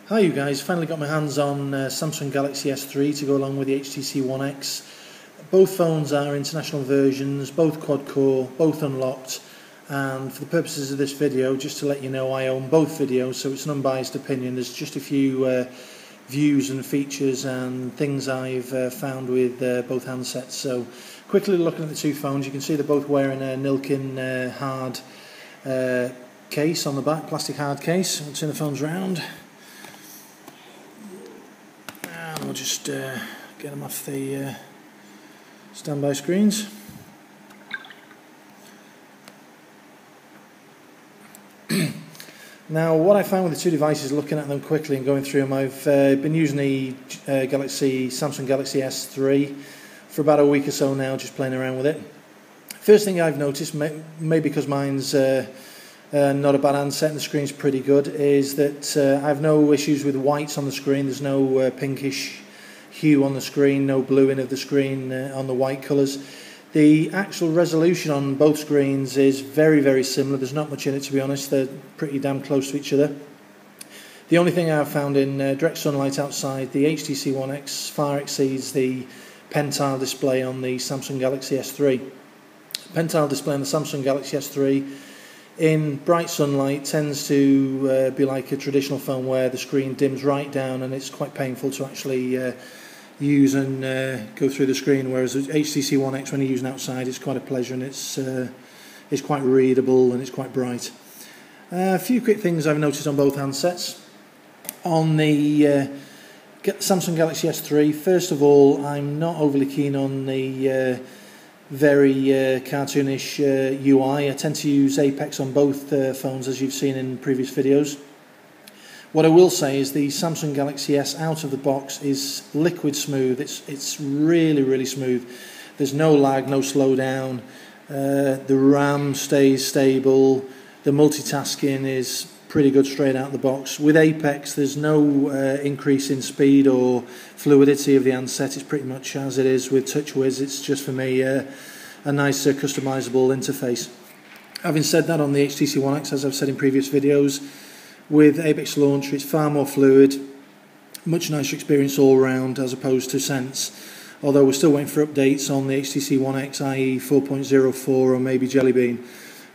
Hi you guys, finally got my hands on Samsung Galaxy S3 to go along with the HTC One X. Both phones are international versions, both quad-core, both unlocked, and for the purposes of this video, just to let you know, I own both videos, so it's an unbiased opinion. There's just a few views and features and things I've found with both handsets. So quickly looking at the two phones, you can see they're both wearing a Nilkin hard case on the back, plastic hard case. I'll turn the phones round. We'll just get them off the standby screens. Now, what I found with the two devices, looking at them quickly and going through them, I've been using the Samsung Galaxy S3 for about a week or so now, just playing around with it. First thing I've noticed, maybe because mine's not a bad handset and the screen's pretty good, is that I have no issues with whites on the screen. There's no pinkish hue on the screen, no bluing of the screen on the white colours. The actual resolution on both screens is very, very similar. There's not much in it, to be honest. They're pretty damn close to each other. The only thing I've found in direct sunlight outside, the HTC One X far exceeds the pen tile display on the Samsung Galaxy S3. Pen tile display on the Samsung Galaxy S3 in bright sunlight tends to be like a traditional phone where the screen dims right down and it's quite painful to actually use and go through the screen, whereas HTC One X, when you're using outside, it's quite a pleasure and it's quite readable and it's quite bright. A few quick things I've noticed on both handsets. On the Samsung Galaxy S3, first of all, I'm not overly keen on the very cartoonish UI. I tend to use Apex on both phones, as you've seen in previous videos. What I will say is the Samsung Galaxy S out of the box is liquid smooth. It's really, really smooth. There's no lag, no slowdown. The RAM stays stable. The multitasking is pretty good straight out of the box. With Apex, there's no increase in speed or fluidity of the handset. It's pretty much as it is with TouchWiz. It's just, for me, a nice customizable interface. Having said that, on the HTC One X, as I've said in previous videos, with Apex Launcher, it's far more fluid, much nicer experience all round as opposed to Sense. Although we're still waiting for updates on the HTC One X, i.e. 4.04 or maybe Jelly Bean.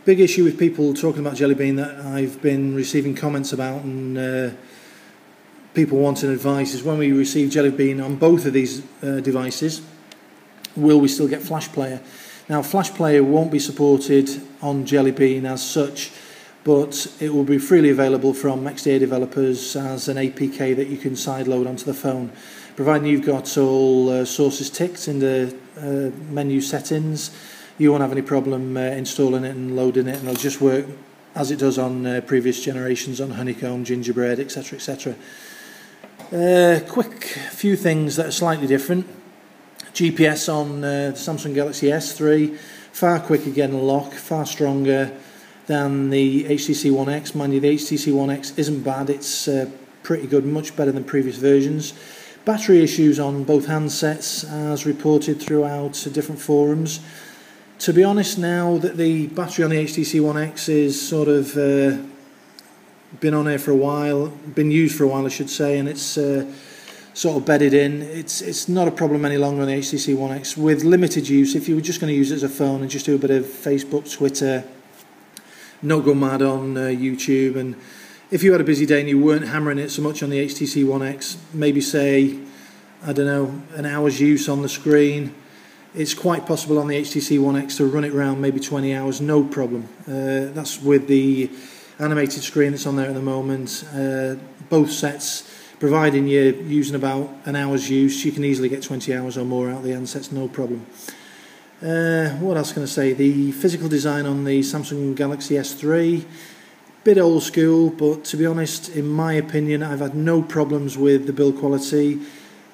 Big issue with people talking about Jelly Bean that I've been receiving comments about and people wanting advice is, when we receive Jelly Bean on both of these devices, will we still get Flash Player? Now, Flash Player won't be supported on Jelly Bean as such, but it will be freely available from XDA developers as an APK that you can sideload onto the phone. Providing you've got all sources ticked in the menu settings, you won't have any problem installing it and loading it, and it'll just work as it does on previous generations on Honeycomb, Gingerbread, etc, etc. Quick few things that are slightly different. GPS on the Samsung Galaxy S3, far quicker getting a lock, far stronger than the HTC One X. Mind you, the HTC One X isn't bad, it's pretty good, much better than previous versions. Battery issues on both handsets as reported throughout different forums. To be honest, now that the battery on the HTC One X is sort of been on here for a while, been used for a while I should say, and it's sort of bedded in, it's not a problem any longer on the HTC One X. With limited use, if you were just going to use it as a phone and just do a bit of Facebook, Twitter, not go mad on YouTube, and if you had a busy day and you weren't hammering it so much on the HTC One X, maybe say, I don't know, an hour's use on the screen, it's quite possible on the HTC One X to run it around maybe 20 hours, no problem. That's with the animated screen that's on there at the moment. Both sets, providing you're using about an hour's use, you can easily get 20 hours or more out of the handsets, no problem. What else can I say? The physical design on the Samsung Galaxy S3, bit old school, but to be honest, in my opinion, I've had no problems with the build quality.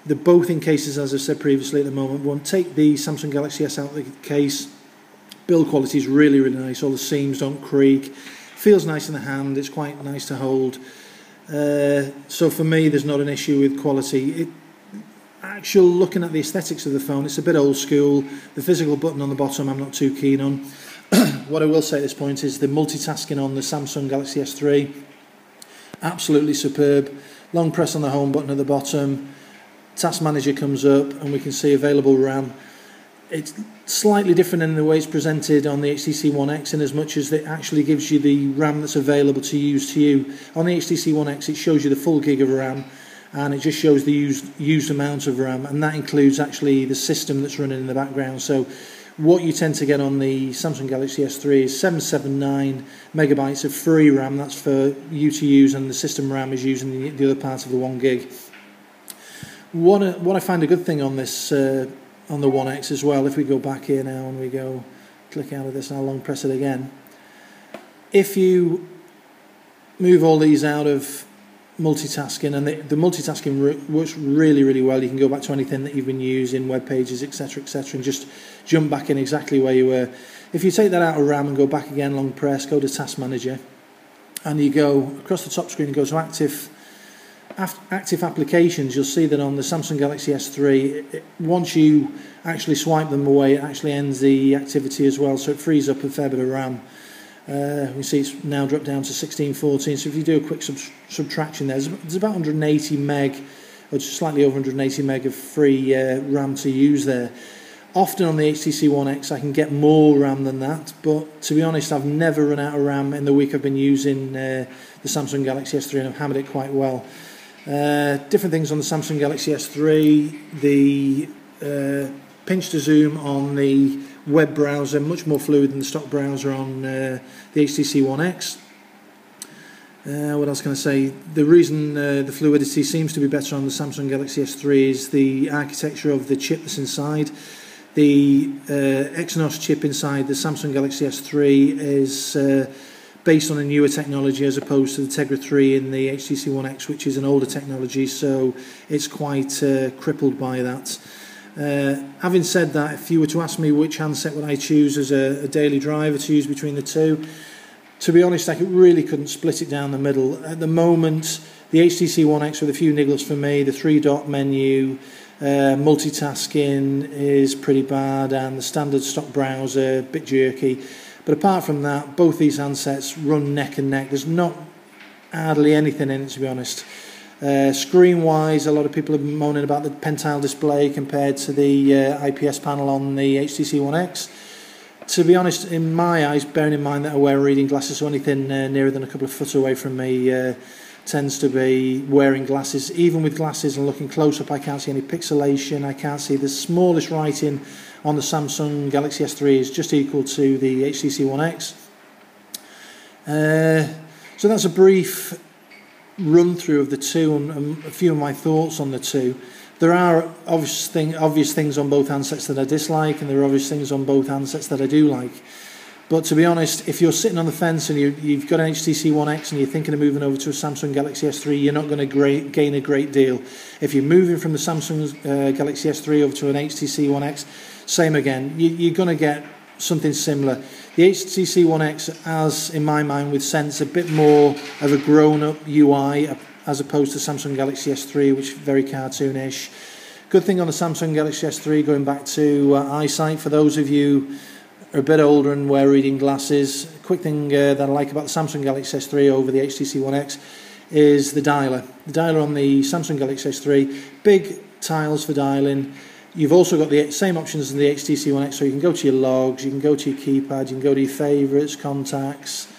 They're both in cases, as I said previously, at the moment. Won't take the Samsung Galaxy S out of the case. Build quality is really, really nice. All the seams don't creak. Feels nice in the hand. It's quite nice to hold. So for me, there's not an issue with quality. Actual looking at the aesthetics of the phone, it's a bit old school. The physical button on the bottom I'm not too keen on. What I will say at this point is the multitasking on the Samsung Galaxy S3, absolutely superb. long press on the home button at the bottom, task manager comes up and we can see available RAM. It's slightly different in the way it's presented on the HTC One X, in as much as it actually gives you the RAM that's available to use to you. On the HTC One X it shows you the full gig of RAM, and it just shows the used amount of RAM, and that includes actually the system that's running in the background. So what you tend to get on the Samsung Galaxy S3 is 779 megabytes of free RAM, that's for you to use, and the system RAM is using the other part of the 1 gig. What I find a good thing on this on the One X as well, if we go back here now and we go click out of this and I'll long press it again, if you move all these out of multitasking, and the multitasking works really well. You can go back to anything that you've been using, web pages, etc, and just jump back in exactly where you were. If you take that out of RAM and go back again, long press, go to task manager, and you go across the top screen and go to active applications, you'll see that on the Samsung Galaxy S3, once you actually swipe them away, it actually ends the activity as well, so it frees up a fair bit of RAM. You see it's now dropped down to 1614, so if you do a quick subtraction there's about 180 meg, or just slightly over 180 meg of free RAM to use there. Often on the HTC One X I can get more RAM than that, but to be honest I've never run out of RAM in the week I've been using the Samsung Galaxy S3, and I've hammered it quite well. Different things on the Samsung Galaxy S3, the pinch to zoom on the web browser, much more fluid than the stock browser on the HTC One X. What else can I say? The reason the fluidity seems to be better on the Samsung Galaxy S3 is the architecture of the chip that's inside. The Exynos chip inside the Samsung Galaxy S3 is based on a newer technology as opposed to the Tegra 3 in the HTC One X, which is an older technology, so it's quite crippled by that. Having said that, if you were to ask me which handset would I choose as a daily driver to use between the two, to be honest I really couldn't split it down the middle. At the moment the HTC One X, with a few niggles for me, the 3-dot menu, multitasking is pretty bad, and the standard stock browser a bit jerky. But apart from that, both these handsets run neck and neck. There's not hardly anything in it, to be honest. Screen-wise, a lot of people are moaning about the pentile display compared to the IPS panel on the HTC One X. To be honest, in my eyes, bearing in mind that I wear reading glasses, so anything nearer than a couple of foot away from me tends to be wearing glasses. Even with glasses and looking close up, I can't see any pixelation. I can't see the smallest writing on the Samsung Galaxy S3 is just equal to the HTC One X. So that's a brief run through of the two and a few of my thoughts on the two. There are obvious things on both handsets that I dislike, and there are obvious things on both handsets that I do like. But to be honest, if you're sitting on the fence and you've got an HTC One X and you're thinking of moving over to a Samsung Galaxy S3, you're not going to gain a great deal. If you're moving from the Samsung Galaxy S3 over to an HTC One X, same again. You're going to get something similar. The HTC One X has, in my mind, with Sense, a bit more of a grown-up UI as opposed to Samsung Galaxy S3, which is very cartoonish. Good thing on the Samsung Galaxy S3, going back to eyesight, for those of you are a bit older and wear reading glasses, a quick thing that I like about the Samsung Galaxy S3 over the HTC One X is the dialer. The dialer on the Samsung Galaxy S3, big tiles for dialing. You've also got the same options as the HTC One X, so you can go to your logs, you can go to your keypad, you can go to your favourites, contacts,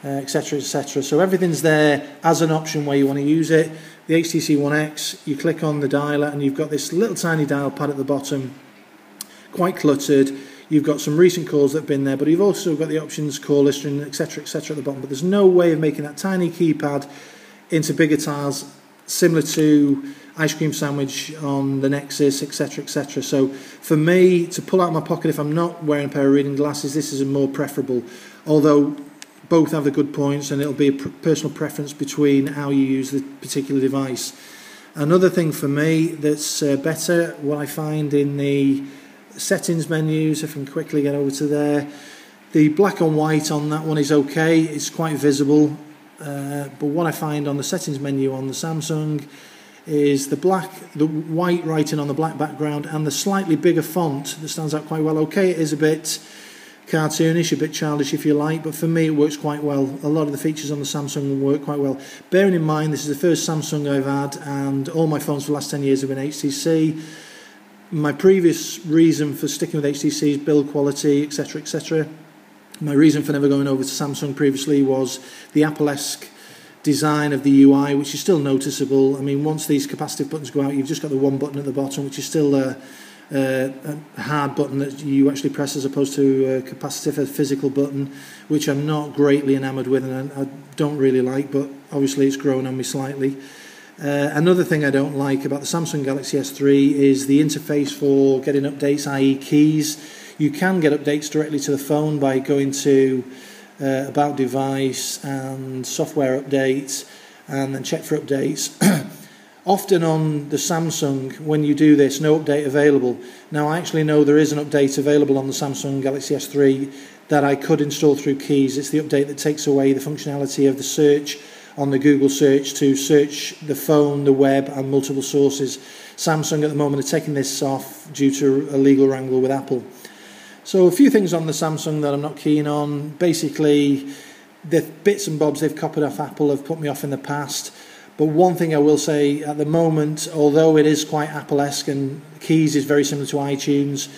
etc, etc. So everything's there as an option where you want to use it. The HTC One X, you click on the dialer and you've got this little tiny dial pad at the bottom, quite cluttered. You've got some recent calls that have been there, but you've also got the options, call history, etc, etc at the bottom. But there's no way of making that tiny keypad into bigger tiles, similar to ice cream sandwich on the Nexus, etc, etc. So for me, to pull out of my pocket if I'm not wearing a pair of reading glasses, this is more preferable. Although both have the good points, and it'll be a personal preference between how you use the particular device. Another thing for me that's better, what I find in the settings menus, if I can quickly get over to there, the black and white on that one is okay, it's quite visible, but what I find on the settings menu on the Samsung is the white writing on the black background and the slightly bigger font that stands out quite well. Okay, it is a bit cartoonish, a bit childish if you like, but for me it works quite well. A lot of the features on the Samsung work quite well. Bearing in mind this is the first Samsung I've had, and all my phones for the last 10 years have been HTC. My previous reason for sticking with HTC is build quality, etc, etc. My reason for never going over to Samsung previously was the Apple-esque design of the UI, which is still noticeable. I mean, once these capacitive buttons go out, you've just got the one button at the bottom, which is still a hard button that you actually press as opposed to a capacitive, a physical button, which I'm not greatly enamoured with and I don't really like, but obviously it's grown on me slightly. Another thing I don't like about the Samsung Galaxy S3 is the interface for getting updates, i.e. keys. You can get updates directly to the phone by going to About Device and Software Updates and then check for updates. Often on the Samsung, when you do this, no update available. Now I actually know there is an update available on the Samsung Galaxy S3 that I could install through keys. It's the update that takes away the functionality of the search on the Google search to search the phone, the web and multiple sources. Samsung at the moment are taking this off due to a legal wrangle with Apple. So a few things on the Samsung that I'm not keen on. Basically, the bits and bobs they've copied off Apple have put me off in the past. But one thing I will say at the moment, although it is quite Apple-esque and keys is very similar to iTunes,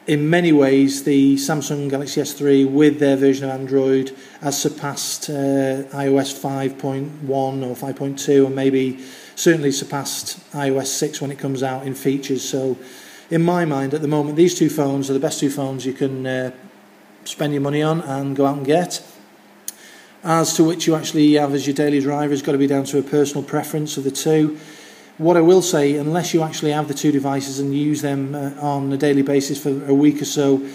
in many ways the Samsung Galaxy S3 with their version of Android has surpassed iOS 5.1 or 5.2 and maybe certainly surpassed iOS 6 when it comes out in features. So in my mind at the moment these two phones are the best two phones you can spend your money on and go out and get. As to which you actually have as your daily driver has got to be down to a personal preference of the two. What I will say, unless you actually have the two devices and use them on a daily basis for a week or so,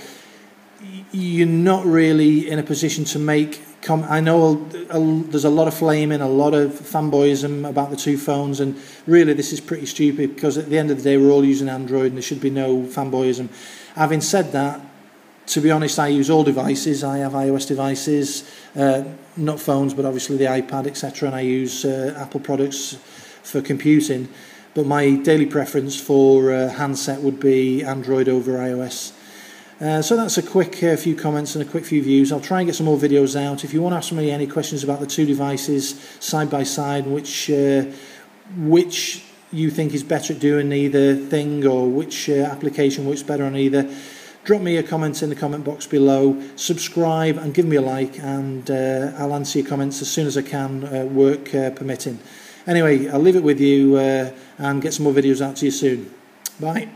you're not really in a position to make... I know there's a lot of flaming, a lot of fanboyism about the two phones, and really this is pretty stupid because at the end of the day we're all using Android and there should be no fanboyism. Having said that, to be honest, I use all devices. I have iOS devices, not phones, but obviously the iPad, etc. And I use Apple products for computing. But my daily preference for handset would be Android over iOS. So that's a quick few comments and a quick few views. I'll try and get some more videos out. If you want to ask me any questions about the two devices side by side, which you think is better at doing either thing or which application works better on either, drop me a comment in the comment box below, subscribe and give me a like, and I'll answer your comments as soon as I can, work permitting. Anyway, I'll leave it with you and get some more videos out to you soon. Bye.